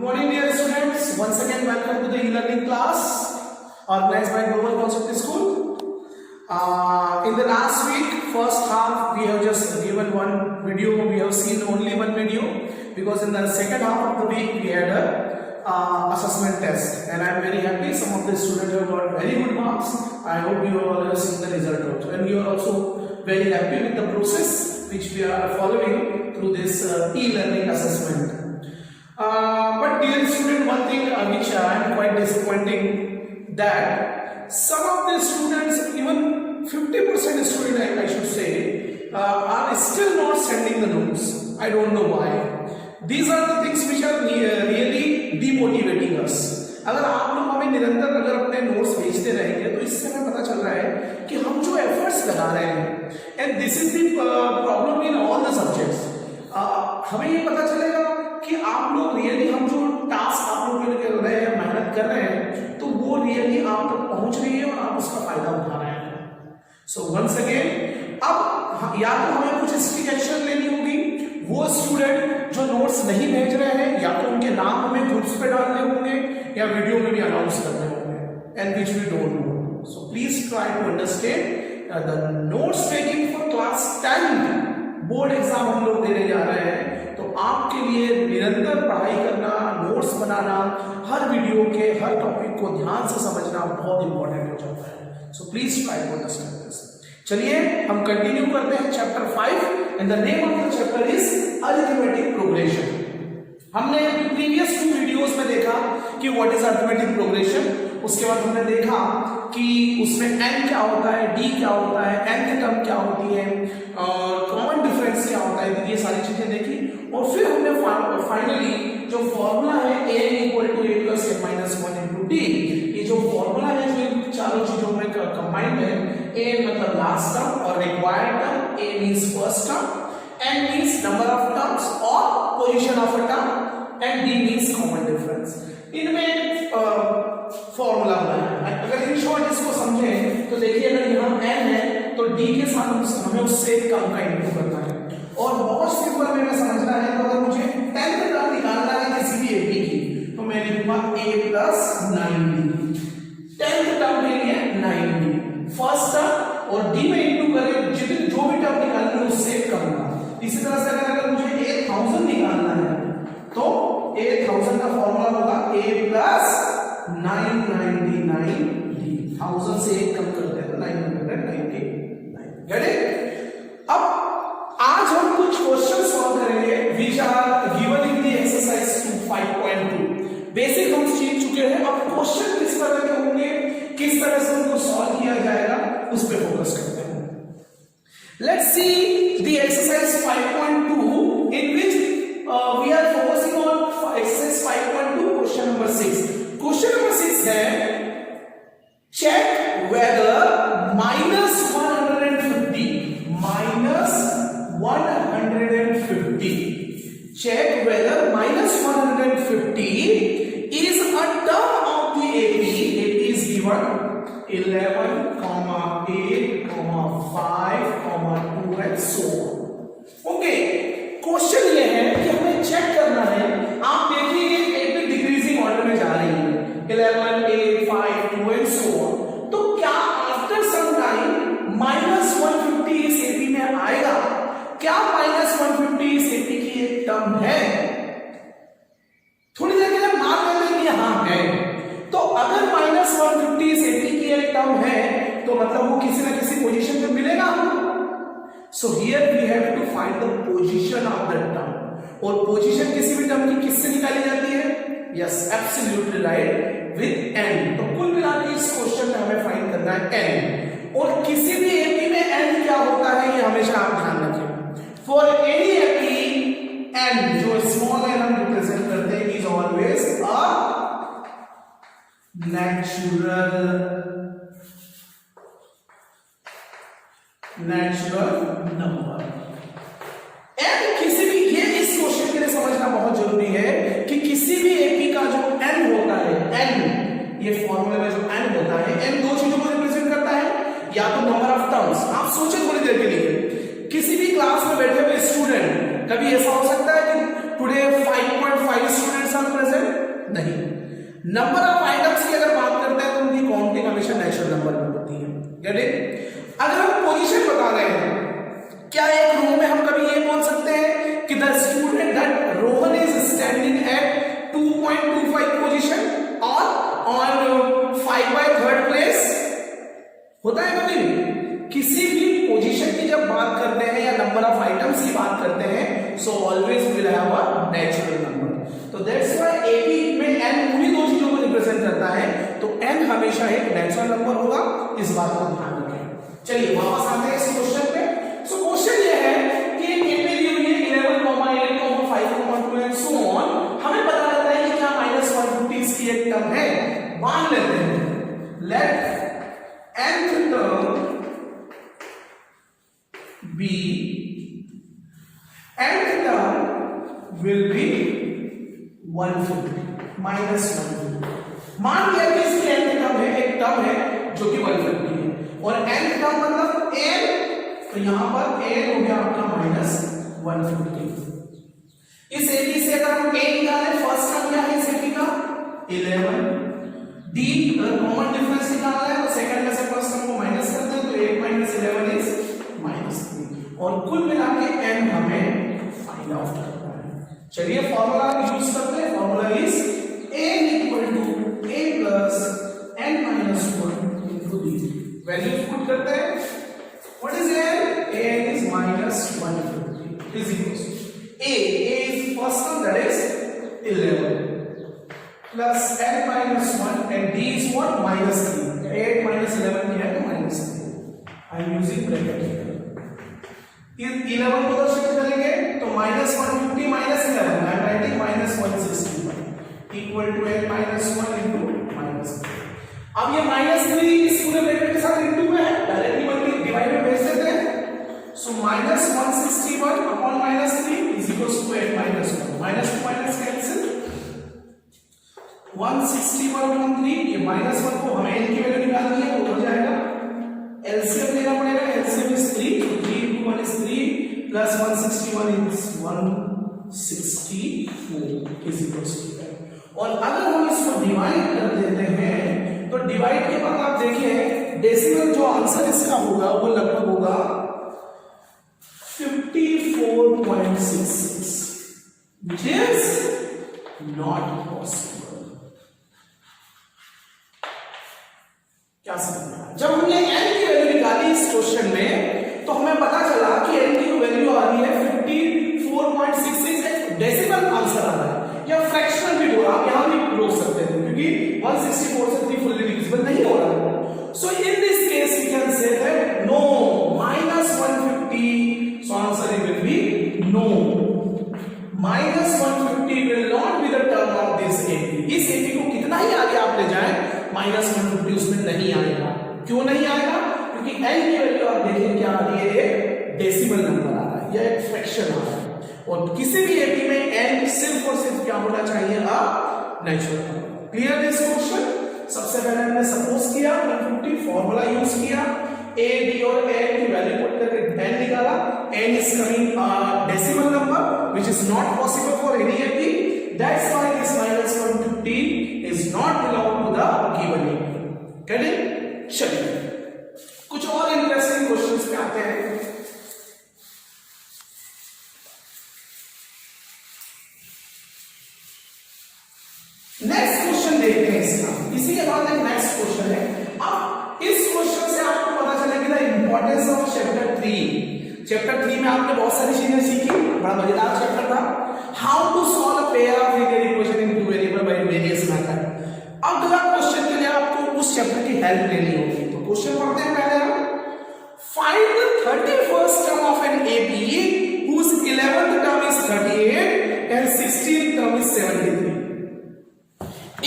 morning, dear students. Once again, welcome to the e-learning class organized by Global Concept School. In the last week, first half, we have just given one video. We have seen only one video because in the second half of the week, we had a assessment test, and I am very happy. Some of the students have got very good marks. I hope you all have seen the result also, and you are also very happy with the process which we are following through this e-learning assessment. But dear student, one thing which I am quite disappointing, that some of the students, even 50% student I should say, are still not sending the notes. I don't know why. These are the things which are really demotivating us. अगर आप लोग हमें निरंतर अगर अपने notes भेजते रहेंगे तो इससे हमें पता चल रहा है कि हम जो एफर्ट्स लगा रहे हैं, and this is the problem in all the subjects. हमें ये पता चलेगा कि आप लोग रियली, हम जो टास्क आप लोग कर रहे हैं, मेहनत कर रहे हैं, तो वो रियली आप तक पहुंच रही है और आप उसका फायदा उठा रहे हैं. सो वंस अगेन, अब या तो हमें कुछ स्ट्रिक्ट एक्शन लेनी होगी. वो स्टूडेंट जो नोट्स नहीं भेज रहे हैं, या तो उनके नाम हमें ग्रुप्स पे डालने होंगे या वीडियो में भी अनाउंस करने होंगे, and which we don't know. So please try to understand the notes taking for class 10 board exam हम लोग देने जा रहे हैं, तो आपके लिए निरंतर पढ़ाई करना, नोट्स बनाना, हर वीडियो के हर टॉपिक को ध्यान से समझना बहुत इंपॉर्टेंट हो जाता है. So please try to understand this. चलिए हम कंटिन्यू करते हैं chapter 5, and the name of the chapter is arithmetic progression. हमने प्रीवियस 2 वीडियोस में देखा कि व्हाट इज अरिथमेटिक प्रोग्रेशन. उसके बाद हमने देखा कि उसमें n क्या होता है, d क्या होता है, nth टर्म क्या होती है, और कॉमन डिफरेंस क्या होता है, ये सारी चीजें देखी. और फिर हमने फाइनली जो फॉर्मूला है a = a + a - 1 × d, ये जो फॉर्मूला है जो इन चारों चीजों में कंबाइंड है, a मतलब लास्ट टर्म और required term, a means first term, n means number of terms और position of a term, and d means common difference. इनमें फॉर्मूला बनाया. अगर इन शॉर्ट इसको समझें तो देखिए, अगर यहाँ n है तो d के साथ हमें उससे कम का इनटू करना है, और बहुत सिंपल वे में समझना है. तो अगर मुझे 10th टर्म निकालना है किसी भी एपी की, तो मैं लिखूंगा a + 9d. 10th टर्म के लिए 9d फर्स्ट टर्म, और d में इनटू करें जितने जो भी टर्म निकालना है उससे कम का. इसी तरह से अगर मुझे 1000 निकालना है तो 1000 का फॉर्मूला होगा a + 999d. 1000 से 1 कम करते हैं तो 999. Get it? अब आज हम कुछ क्वेश्चन सॉल्व करेंगे which are given in the exercise 5.2. Basic हम सीख चुके हैं. अब क्वेश्चन किस तरह के होंगे, किस तरह से उनको सॉल्व किया जाएगा, उस पर फोकस करते हैं. Let's see the exercise 5.2 in which we are focusing on exercise 5.2 question number 6. Question number 6 है, check whether -150 check whether -150 is a term of the AP. AP is given 11, 8, 5, 2 and so on. Okay, question ये है कि हमें check करना है. आप देखिए AP decreasing order में जा रही है, 11, 8, 5, 2 and so on. तो क्या आफ्टर सम टाइम -150 इस AP में आएगा? क्या -150 इस AP की एक टर्म है? थोड़ी देर के लिए मान लेते हैं कि हाँ है. तो अगर -150 इस AP की एक टर्म है तो मतलब वो किसी ना किसी पोजीशन पे मिलेगा आपको. So here we have to find the position of that term. और पोजीशन किसी भी टर्म की किससे निकाली जाती है? Yes, absolutely right, with n. तो कुल मिलाकर इस क्वेश्चन में हमें फाइंड करना है n. और किसी भी एपी में n क्या होता है ये हमेशा आप ध्यान रखें. For any एपी n जो स्मॉल n हम रिप्रेजेंट करते हैं is always a natural number. And किसी भी, ये इस क्वेश्चन के लिए समझना बहुत जरूरी है कि किसी भी एपी का जो n होता है, n ये फॉर्मूले में जो n होता है, n दो चीजों को रिप्रेजेंट करता है. या तो नंबर ऑफ टर्म्स, आप सोचें थोड़ी देर के लिए, किसी भी क्लास में बैठे हुए स्टूडेंट, कभी ऐसा हो सकता है कि today 5.5 students are present, number of items की अगर बात करते हैं तो उनकी काउंटिंग हमेशा नेचुरल नंबर में होती है। Get it? अगर हम पोजीशन बता रहे हैं, क्या एक रो में हम कभी ये बोल सकते हैं कि the student that Rohan is standing at 2.25 position और ऑन 5/3 प्लेस? होता है कभी भी? किसी भी पोजीशन की जब बात करते हैं या नंबर ऑफ आइटम्स की बात करते हैं, so always will have a natural number. तो दैट्स व्हाई एबी में n उन्हीं दो चीजों को रिप्रेजेंट करता है, तो n हमेशा एक नेचुरल नंबर होगा, इस बात को ध्यान रखें। चलिए वापस आते हैं इस क्वेश्चन पे। सो क्वेश्चन ये है कि एबी दी हुई है 11, 8, 5, 2 एंड सो ऑन। हमें पता लगता है कि क्या -150 की एक टर्म है। मान लेते हैं let nth term B, nth term will be 150 -150। मान लिया कि इसकी nth टर्म है, एक टर्म है जो कि 150 है, और nth टर्म मतलब n, तो यहां पर n हो गया आपका -150। इस AB से अगर हम a निकालें, फर्स्ट टर्म क्या है इस AB का 11, d कॉमन डिफरेंस निकालना है तो सेकंड में से फर्स्ट टर्म को माइनस करते हैं, तो 8 - 11 इज -3, और कुल मिला के n हमें फाइंड आउट करना है। चलिए फॉर्मूला यूज करते हैं। Formula is n = a + n - 1 * d। Values put करते हैं। What is n? n is -150 is equals to a is first term, that is 11 plus n - 1 and d is what? -3। 8 - 11 क्या है? -3। I am using bracket here। 11 को 10 shift करेंगे तो -150 - 11, I am writing -161 equal to n - 1 into -3। अब ये -3 इस पूरे bracket के साथ इनटू में है, डायरेक्टली मल्टीप्लाई डिवाइड में भेज देते हैं। सो -161 upon -3 is equals to 8 - 1, -2 cancel, 161 upon 3, ये -1 को हमें n की वैल्यू निकालनी है तो हो जाएगा, एलसीएम लेना पड़ेगा। एलसीएम इज 3, तो 3 into 1 is 3 plus 161 is 164 is equals to 10। और अगर हम इसको डिवाइड कर देते हैं तो डिवाइड के बाद आप देखिए डेसिमल जो आंसर इसका होगा वो लगभग होगा 54.66, which is not possible। क्या समझना? जब हमने n की वैल्यू निकाली इस क्वेश्चन में तो हमें पता चला कि n की वैल्यू आ रही है 54.66, एक डेसिमल आंसर आ रहा है, या फ्रैक्शनल भी बोला, आप यहां भी रोक सकते थे क्योंकि 164 से 3 फुल्ली डिविजिबल नहीं हो रहा है। So in this case we can say that no -150, so answer will be no, -150 will not be the term of this AP। इस AP को कितना ही आगे आप ले जाएं, -150 उसमें नहीं आएगा। क्यों नहीं आएगा? क्योंकि n की वैल्यू आप देखिए क्या आ रही है, एक डेसिमल नंबर आ रहा है या एक फ्रैक्शन आ रहा है, और किसी भी AP में n सिर्फ और सिर्फ क्या होना चाहिए, natural number. Clear this question? सबसे पहले हमने सपोज किया 150, फॉर्मूला यूज किया, a d और n की वैल्यू पुट करके n निकाला। n is coming decimal number which is not possible for any AP, that's why this -150 is not belong to the given AP। get it? चलिए कुछ और interesting questions पे आते हैं। नेक्स्ट क्वेश्चन देखते हैं इसका, इसी के बाद एक नेक्स्ट क्वेश्चन है। अब इस क्वेश्चन से आपको पता चलेगा इंपॉर्टेंस ऑफ चैप्टर 3। चैप्टर 3 में आपने बहुत सारी चीजें सीखी, बड़ा मजेदार चैप्टर था। How to solve a pair of linear equation in two variable by various method. अब अगला क्वेश्चन के लिए आपको उस चैप्टर की हेल्प लेनी होगी, तो क्वेश्चन पढ़ते हैं पहले हम। Find the 31st term of an AP whose 11th term is 38 and 16th term is 73।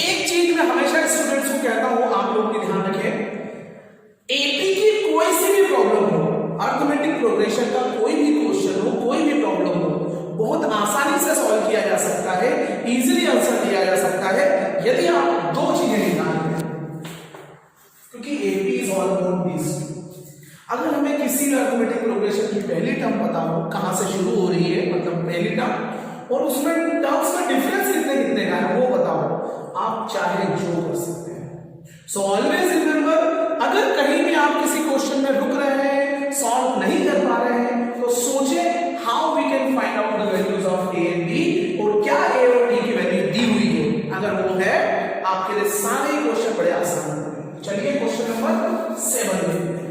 एक चीज मैं हमेशा स्टूडेंट्स को कहता हूं, आप लोग भी ध्यान रखें, AP की कोई सी भी प्रॉब्लम हो, अरिथमेटिक प्रोग्रेशन का कोई भी क्वेश्चन हो, कोई भी प्रॉब्लम हो, बहुत आसानी से सॉल्व किया जा सकता है, इजीली आंसर दिया जा सकता है यदि आप दो चीजें निकालते हैं, क्योंकि AP is all about this. अगर हमें किसी अरिथमेटिक प्रोग्रेशन की पहली टर्म पता हो, कहां से शुरू हो रही है, मतलब पहली टर्म, और उसमें टर्म्स का डिफरेंस कितने कितने का है वो बताओ, आप चाहे सो ऑलवेज रिमेंबर, अगर कहीं भी आप किसी क्वेश्चन में रुक रहे हैं, सॉल्व नहीं कर पा रहे हैं, तो सोचें how we can find out the values of A and B, और क्या ए और डी की वैल्यू दी हुई है। अगर वो है, आपके लिए सारे क्वेश्चन बड़े आसान होते हैं। चलिए क्वेश्चन नंबर 7 देखते हैं।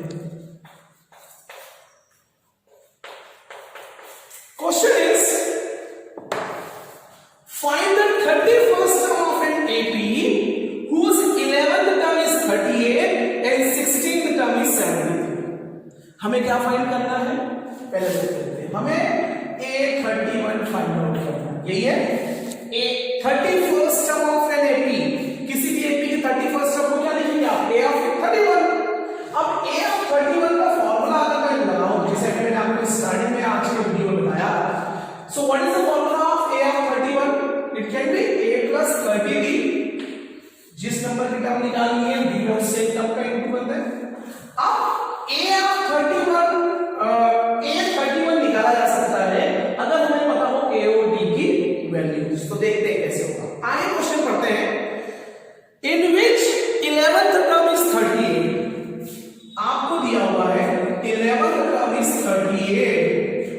Question is find the 31st term of an AP whose 11th term is 38 and 16th term is 73। हमें क्या फाइंड करना है, पहले देखते हैं। हमें A31 फाइंड आउट करना है, यही है। A 31st term of an AP, किसी भी AP के 31st term को क्या लिखेंगे आप, A of 31। अब A of 31 का फॉर्मूला अगर मैं लगाऊं, जैसे मैंने आपको स्टार्टिंग में आज के वीडियो में बताया, so what is the formula of A of 31? It can be A plus 30D, जिस नंबर की टर्म निकालनी है B और C टर्म का इनटू करते हैं। अब A of 31 निकाला जा सकता है अगर हमें पता हो A और D की वैल्यूज। तो देखते हैं कैसे होगा। आगे क्वेश्चन पढ़ते हैं। इन विच 11th टर्म इज 38, आपको दिया हुआ है 11th टर्म इज 38,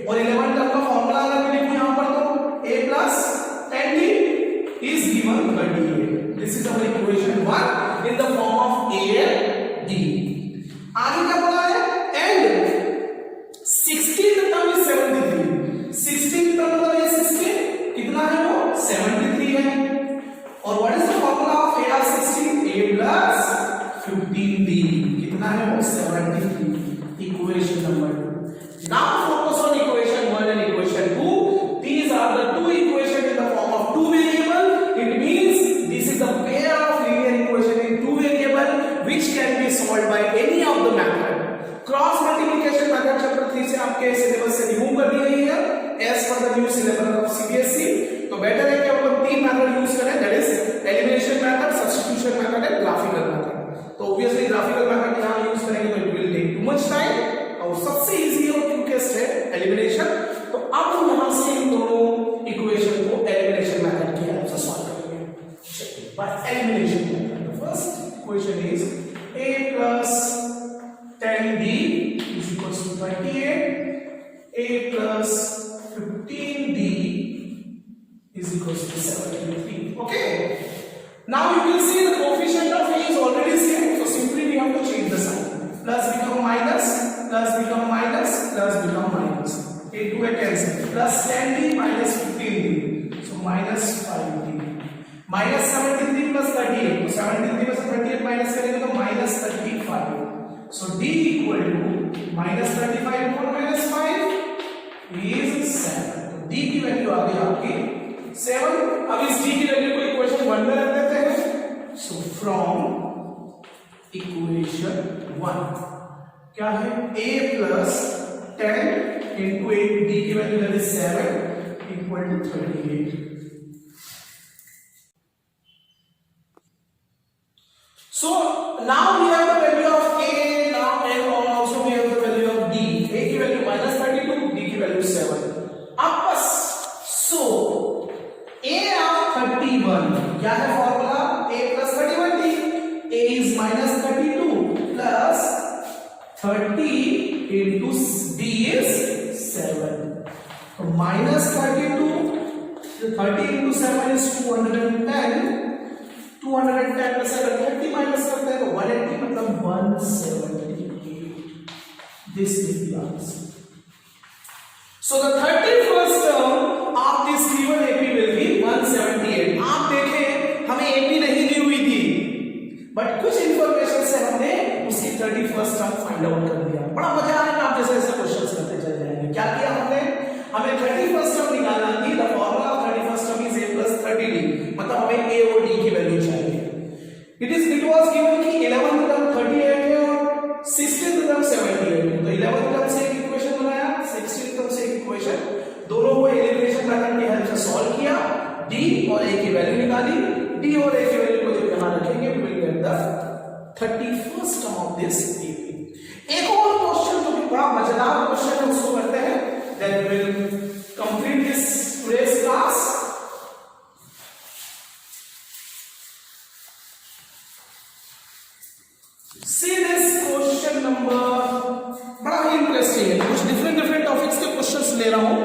और 11th टर्म का फॉर्मूला अगर मैं लिखूं यहां पर, तो A plus 10D is given 38। This is our equation 1 in the form of A and D। आगे क्या बोला है, and 16th term is 73। 16th term मतलब ये 16 कितना है, वो 73 है। और what is the formula of A of 16? A plus 15D, कितना है वो 73। Equation number 2। Now focus on equation 1 and equation 2। These are the two equations in the form of two variable. It means this is the pair of linear equation in two variable which can be solved by any of the method। Cross multiplication method chapter 3 से आपके syllabus से remove कर दी गई है as per the new syllabus of CBSE. तो better है कि अपन तीन मेथड यूज करें, that is elimination method, substitution method and graphical method. तो ऑब्वियसली ग्राफिकल मेथड यहां यूज करेंगे तो it will take too much time, और सबसे इजी और क्विकेस्ट है एलिमिनेशन। तो अब हम यहां से इन दोनों इक्वेशन को एलिमिनेशन मेथड की हेल्प से सॉल्व करेंगे। By elimination method, first equation is a plus 10D is equals to 38, A plus 15D is equals to 73. Okay, now you will see the coefficient of A is already same, so simply we have to change the sign. Plus become minus, plus become minus, plus become minus. A to a cancel, plus 10D minus 15D, so minus 5D, minus 73 plus 38, तो 73 में से 38 minus करेंगे तो minus 35, so D equal to minus 35 upon minus 5 is 7। तो D की value आ गई आपकी 7। अब इस D की वैल्यू को इक्वेशन 1 में रख देते हैं। सो फ्रॉम इक्वेशन 1 क्या है, A plus 10 into 8, D की value that is 7 equal to 38। So now we have the value of A, now and also we have the value of D। A की value minus 32, D की value 7। अब बस so A of 31 क्या है formula, A plus 31D। A is minus 32 plus 30 into D is 7, तो minus 32, 30 into 7 is 210, 210 में से अगर 30 माइनस करते हैं तो 180 मतलब 178। This is the answer. So the 31st term of this given AP will be 178। आप देखें हमें एपी नहीं दी हुई थी, बट कुछ इंफॉर्मेशन से हमने उसकी 31st टर्म फाइंड आउट कर दिया। बड़ा मजा आएगा आप जैसे ऐसे क्वेश्चंस करते चले जाएंगे। क्या किया हमने, हमें 31st टर्म निकालना थी। The formula of 31st term is A plus 30D, मतलब हमें A और D की वैल्यू चाहिए। इट वाज गिवन कि 11th टर्म 38 है और 16th टर्म 78 है, तो 11th टर्म से एक इक्वेशन बनाया, 16th टर्म से एक इक्वेशन, दोनों को एलिमिनेशन मेथड की हेल्प से सॉल्व किया, D और A की वैल्यू निकाली। D और A की वैल्यू को जब यहां रखेंगे we will get the 31st term of this AP। एक और क्वेश्चन जो कि बड़ा मजेदार क्वेश्चन है उसको करते हैं, then we will complete this today's class. See this question number, बड़ा ही इंटरेस्टिंग है, कुछ डिफरेंट टॉपिक्स के क्वेश्चंस ले रहा हूं।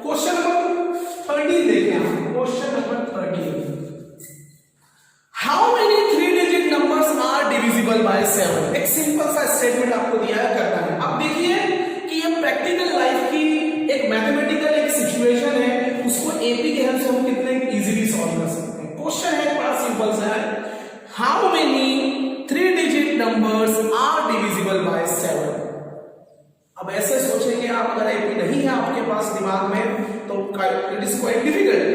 क्वेश्चन नंबर 13 देखें आप। Question number 13, how many 3 digit numbers are divisible by 7? एक सिंपल सा स्टेटमेंट आपको दिया है, करना है। अब देखिए कि ये प्रैक्टिकल लाइफ की एक मैथमेटिकल एक सिचुएशन है, उसको एपी के हेल्प से हम कितने इजीली सॉल्व कर सकते हैं। क्वेश्चन है बड़ा सिंपल सा है, how many 3 digit numbers are divisible by 7? अब ऐसे सोचेंगे आप, अगर एपी नहीं है आपके पास दिमाग में तो it is quite difficult,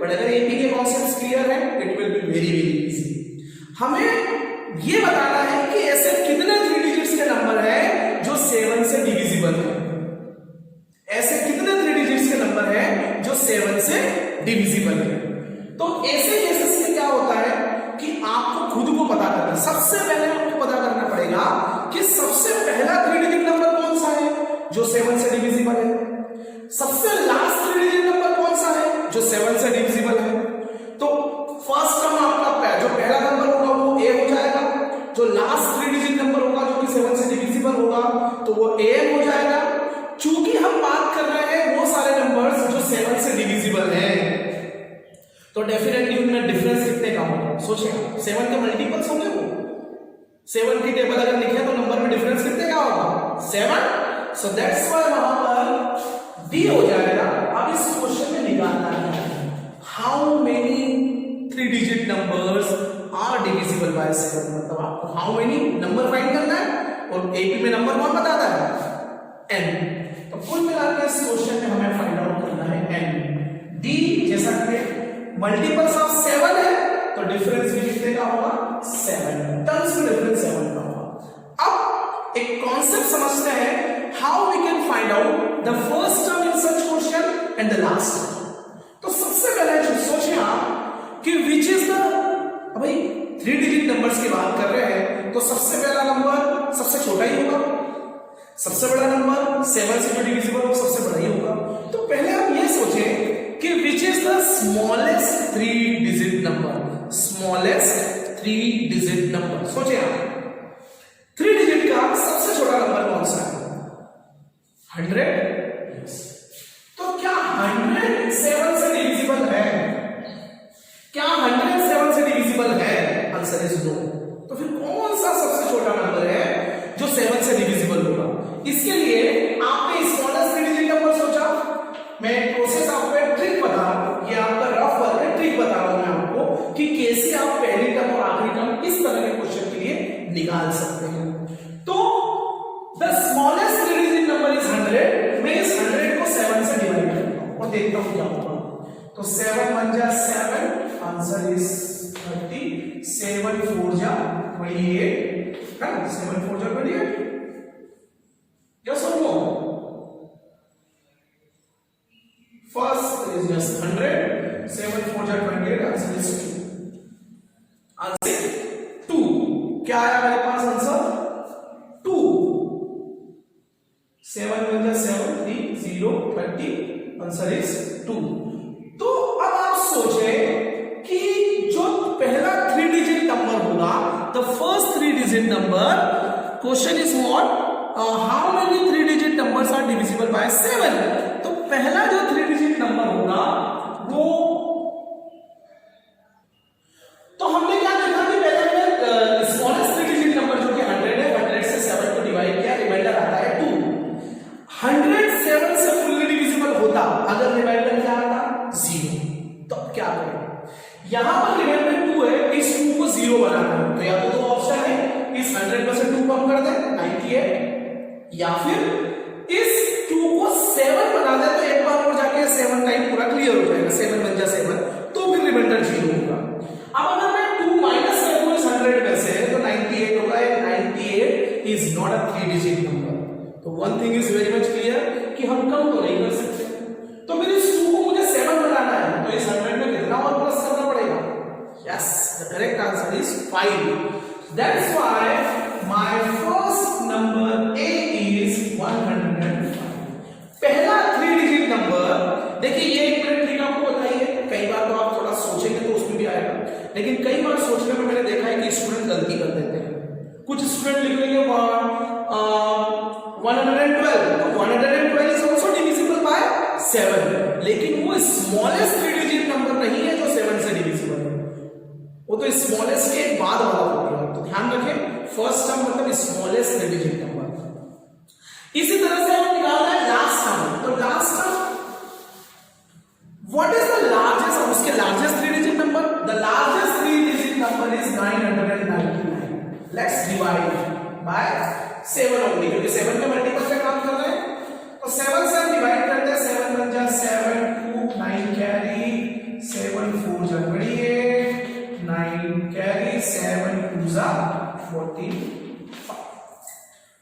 but अगर एपी के कॉन्सेप्ट्स क्लियर है it will be very easy. हमें ये बताना है कि ऐसे कितने 3 डिजिट्स के नंबर है जो 7 से डिविजिबल है। ऐसे कितने 3 डिजिट्स के नंबर है जो 7 से डिविजिबल है। तो ऐसे केसेस में क्या होता है कि आपको खुद को पता करना, सबसे पहले आपको पता करना पड़ेगा कि सबसे पहला 3 डिजिट नंबर कौन सा है जो 7 से डिविजिबल है, सबसे लास्ट 3 डिजिट नंबर कौन सा है जो 7 से डिविजिबल है। तो फर्स्ट टर्म आपका जो पहला नंबर होगा वो a हो जाएगा, जो लास्ट 3 डिजिट नंबर होगा जो कि 7 से डिविजिबल होगा तो वो am हो जाएगा। चूंकि हम बात कर रहे हैं वो सारे नंबर्स जो 7 से डिविजिबल हैं, तो डेफिनेटली उनमें डिफरेंस कितने का होगा। सोचिए 7 के मल्टीपल्स होंगे वो, 7 की टेबल अगर लिखे तो नंबर में डिफरेंस कितने का होगा 7। सो दैट्स व्हाई वहां पर डी हो जाएगा। अब इस क्वेश्चन में निकालना है how many 3 digit numbers are divisible by 7, मतलब आपको हाउ मेनी नंबर फाइंड करना है और एपी में नंबर कौन बताता है n। तो कुल मिलाकर इस क्वेश्चन में हमें फाइंड आउट करना है n। डी जैसा कि मल्टीपल्स ऑफ 7 है तो डिफरेंस भी कितने का होगा 7, टर्म्स में डिफरेंस 7 का होगा। अब एक कॉन्सेप्ट समझते हैं, how we can find out the first term in such question and the last. तो सबसे पहले सोचिए आप कि विच इज द, भाई 3 डिजिट नंबर्स की बात कर रहे हैं तो सबसे पहला नंबर सबसे छोटा ही होगा, सबसे बड़ा नंबर 7 से डिविजिबल हो सबसे बड़ा ही होगा। तो पहले आप ये सोचें कि which is the smallest 3 digit number, smallest 3 digit number। सोचिए आप 3 डिजिट का सबसे छोटा नंबर कौन सा है 100। yes। तो क्या 100 7 से डिविजिबल है? क्या 100 7 से डिविजिबल है? Answer is no. तो फिर कौन सा सबसे छोटा नंबर है जो 7 से डिविजिबल होगा? इसके लिए आपने स्मॉलेस्ट 3 डिजिट नंबर सोचा। मैं प्रोसेस आपको एक ट्रिक बता रहा हूं, ये आपका रफ वर्क है, ट्रिक बता रहा हूं मैं आपको कि कैसे आप पहली टर्म और आखिरी टर्म इस तरह के क्वेश्चन के लिए निकाल सकते हैं। तो the smallest 3 digit number is 100। मैं इस 100 को 7 से डिवाइड करता हूं और देखता हूं क्या होगा। तो 7 1 जा 7, आंसर इज 30। 7 4 जा 28 है ना, 7 4 जा 28। यस और नो? First is just 100, 7 4 जा 28, आंसर इज 2। आंसर 2 क्या आया मेरे पास आंसर 2। 7 1 जा 7, 3 0 30, आंसर इज 2। तो अब आप सोचें कि जो पहला 3 डिजिट नंबर होगा, the first 3 digit number, question is what, how many 3 digit numbers are divisible by 7। तो पहला जो 3 डिजिट नंबर होगा वो, तो हमने क्या देखा कि पहले हमने स्मॉलेस्ट 3 डिजिट नंबर जो कि 100 है, 100 से 7 को डिवाइड किया, रिमाइंडर आता है 2। 100 7 से फुल्ली डिविजिबल होता अगर रिमाइंडर क्या आता 0। तो क्या करें, यहां पर रिमाइंडर 2 है, इस 2 को 0 बनाना है। तो या तो 2 ऑप्शन है, इस 100 में से 2 कम कर दें 98, या फिर इस 2 को 7 बना दे तो एक बार और जाके 7 टाइम पूरा क्लियर हो जाएगा, 7 बन जा 7, तो फिर रिमाइंडर 0 होगा। अब अगर मैं 2 माइनस कर दूं इस 100 में से तो 98 होगा। 98 is not a 3 digit number. तो one thing is very much clear कि हम कम तो नहीं कर सकते। तो फिर इस 2 को मुझे 7 बनाना है तो इस 100 में कितना और प्लस करना पड़ेगा? Yes, the correct answer is 5। That's why my first number A is 105। पहला 3 डिजिट नंबर, देखिए ये एक मिनट ट्रिक आपको बताइए, कई बार तो आप थोड़ा सोचेंगे तो उसमें भी आएगा, लेकिन कई बार सोचने में मैंने देखा है कि स्टूडेंट गलती कर देते हैं। कुछ स्टूडेंट लिख लेंगे 112, तो 112 इज ऑल्सो डिविजिबल बाय 7, लेकिन वो स्मॉलेस्ट 3 डिजिट नंबर नहीं है जो 7 से डिविजिबल है, वो तो स्मॉलेस्ट के बाद वाला हो गया। तो ध्यान रखें, फर्स्ट टर्म मतलब स्मॉलेस्ट 3 डिजिट नंबर। इसी तरह से हम निकालना है लास्ट टर्म, तो last term what is the largest, उसके largest 3 digit number, the largest 3 digit number is 999। Let's divide by 7 only, क्योंकि 7 के मल्टीपल से काम कर रहे हैं, तो 7 से डिवाइड करते हैं, 7 बन जा 7 2 9 कैरी 7 4 जा 28 9 कैरी 7 2 जा 45।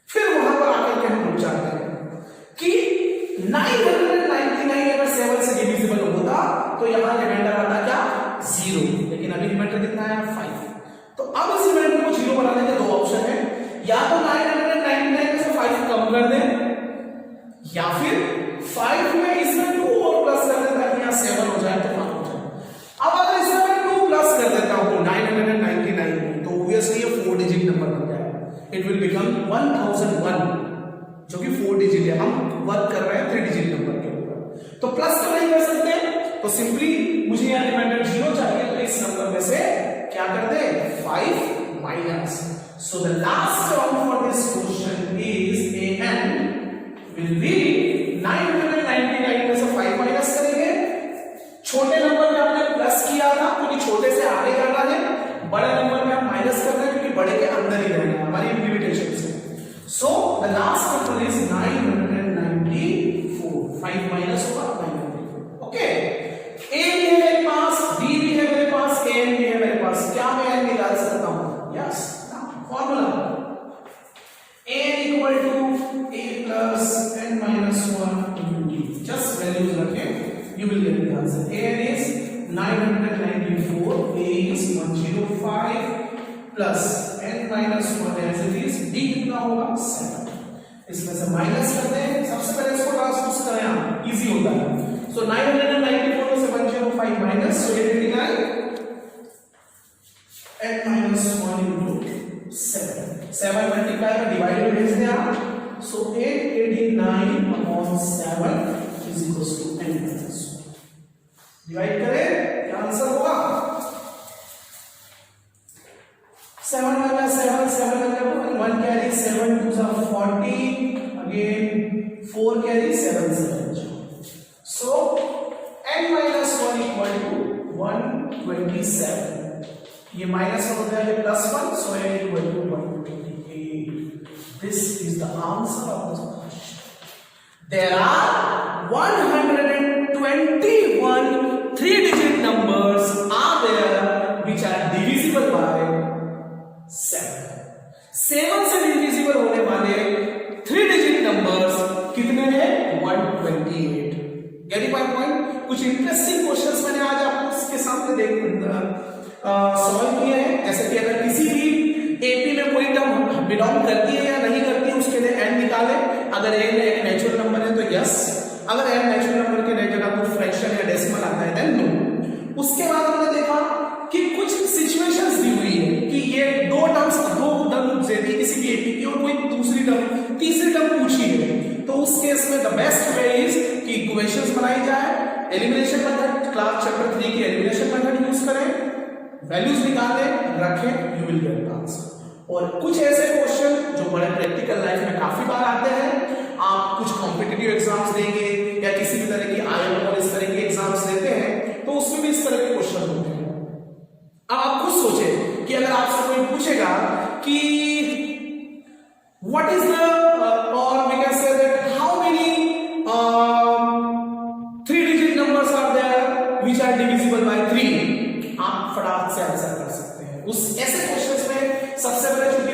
फिर वहां पर आकर के हम रुक जाते हैं कि 999 अगर 7 से डिविजिबल होता तो यहां रिमाइंडर आता क्या 0, लेकिन अभी रिमाइंडर कितना है 5। तो अब इस रिमाइंडर को 0 बनाने के दो ऑप्शन है, या तो 999 में से 5 कम कर दें, या फिर 5 में इसमें 2 और प्लस कर दें ताकि यहां 7 हो जाए तो 1 हो जाए। अब अगर इसमें मैं 2 प्लस कर देता हूं 999 तो ऑब्वियसली ये 4 डिजिट नंबर बन जाएगा, इट विल बिकम 1001, जो कि 4 डिजिट है, हम वर्क कर रहे हैं 3 डिजिट नंबर के ऊपर। तो प्लस तो नहीं कर सकते, तो सिंपली मुझे यहां रिमाइंडर 0 चाहिए, तो इस नंबर में से क्या कर दे 5 minus. So the last term for this question is an will be 999 में से 5 माइनस करेंगे, छोटे नंबर में हमने प्लस किया था क्योंकि छोटे से आगे जाना है, बड़े नंबर में हम माइनस कर रहे हैं क्योंकि बड़े के अंदर ही रहना है हमारी लिमिटेशन से। So the last number is 994, 5 minus होगा 994। ओके, ए भी है मेरे पास, बी भी है मेरे पास, एन भी है मेरे पास, क्या मैं एन निकाल सकता हूं? Yes, formula n equal to a plus n minus 1 into d, just values रखें, you will get the answer. n is 994, a is 105 plus n minus 1 as it is, d कितना होगा 7, इसमें से माइनस कर दें, सबसे पहले इसको ट्रांसपोज करें, आप इजी होता है। सो 994 में से 105 minus, so 89 n minus 1 into 7 multiply में डिवाइड में भेज दें आप, so 889 upon 7 is equal to n minus 1। Divide करें, क्या आंसर होगा 7 1 जा 7 7 1 कैरी 7 2 जा 40 again 4 carry 7 7 so n minus 1 equal to 127, ये माइनस हो जाएगा plus 1, so n equal to 128। This is the answer of this question. There are 121 3 digit numbers are there which are divisible by 7। 7 से divisible होने वाले 3 digit numbers कितने हैं 128। Getting my point? कुछ interesting questions मैंने आज आपको इसके सामने सॉल्व किए हैं, जैसे कि अगर किसी भी एपी में कोई टर्म बिलोंग करती है या नहीं करती है उसके लिए n निकाले, अगर n एक नेचुरल नंबर है तो यस, अगर n नेचुरल नंबर के जगह पर फ्रैक्शन या डेसिमल आता है देन नो। उसके बाद हमने देखा कि कुछ सिचुएशंस दी हुई है कि ये दो टर्म दे दी किसी भी एपी की और कोई दूसरी टर्म तीसरी टर्म पूछी है, तो उस केस में द बेस्ट वे इज कि इक्वेशंस बनाई जाए, एलिमिनेशन मेथड, क्लास चैप्टर 3 की एलिमिनेशन मेथड यूज करें, वैल्यूज निकालें, रखें, you will get the answer. और कुछ ऐसे क्वेश्चन जो बड़े प्रैक्टिकल लाइफ में काफी बार आते हैं, आप कुछ कॉम्पिटिटिव एग्जाम्स देंगे या किसी भी तरह की आईएम और इस तरह के एग्जाम्स देते हैं तो उसमें भी इस तरह के क्वेश्चन होते हैं। अब आप खुद सोचें कि अगर आपसे कोई पूछेगा कि व्हाट इज द और we can say that how many 3 digit numbers are there which are divisible by 3, आप फटाफट से आंसर कर सकते हैं। उस ऐसे क्वेश्चंस में सबसे पहले चूंकि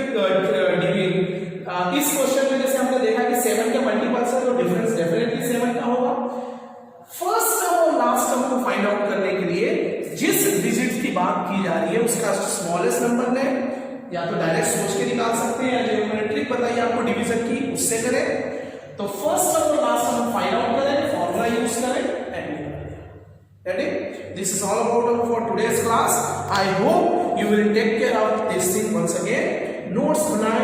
इस क्वेश्चन में जैसे हमने देखा कि 7 के मल्टीपल्स है तो डिफरेंस डेफिनेटली 7 का होगा। फर्स्ट टर्म और लास्ट टर्म को फाइंड आउट करने के लिए जिस डिजिट की बात की जा रही है उसका स्मॉलेस्ट नंबर लें, या तो डायरेक्ट सोच के निकाल सकते हैं या जो मैंने ट्रिक बताई आपको डिवीजन की उससे करें। तो फर्स्ट टर्म और लास्ट टर्म फाइंड आउट करें, फॉर्मूला यूज करें and ready? This is all about for today's class. I hope you will take care of this thing once again. Notes बनाना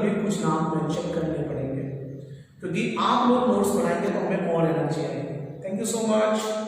भी कुछ नाम मेंशन करने पड़ेंगे, क्योंकि आप लोग नोट्स बनाएंगे तो हमें और एनर्जी आएगी। Thank you so much.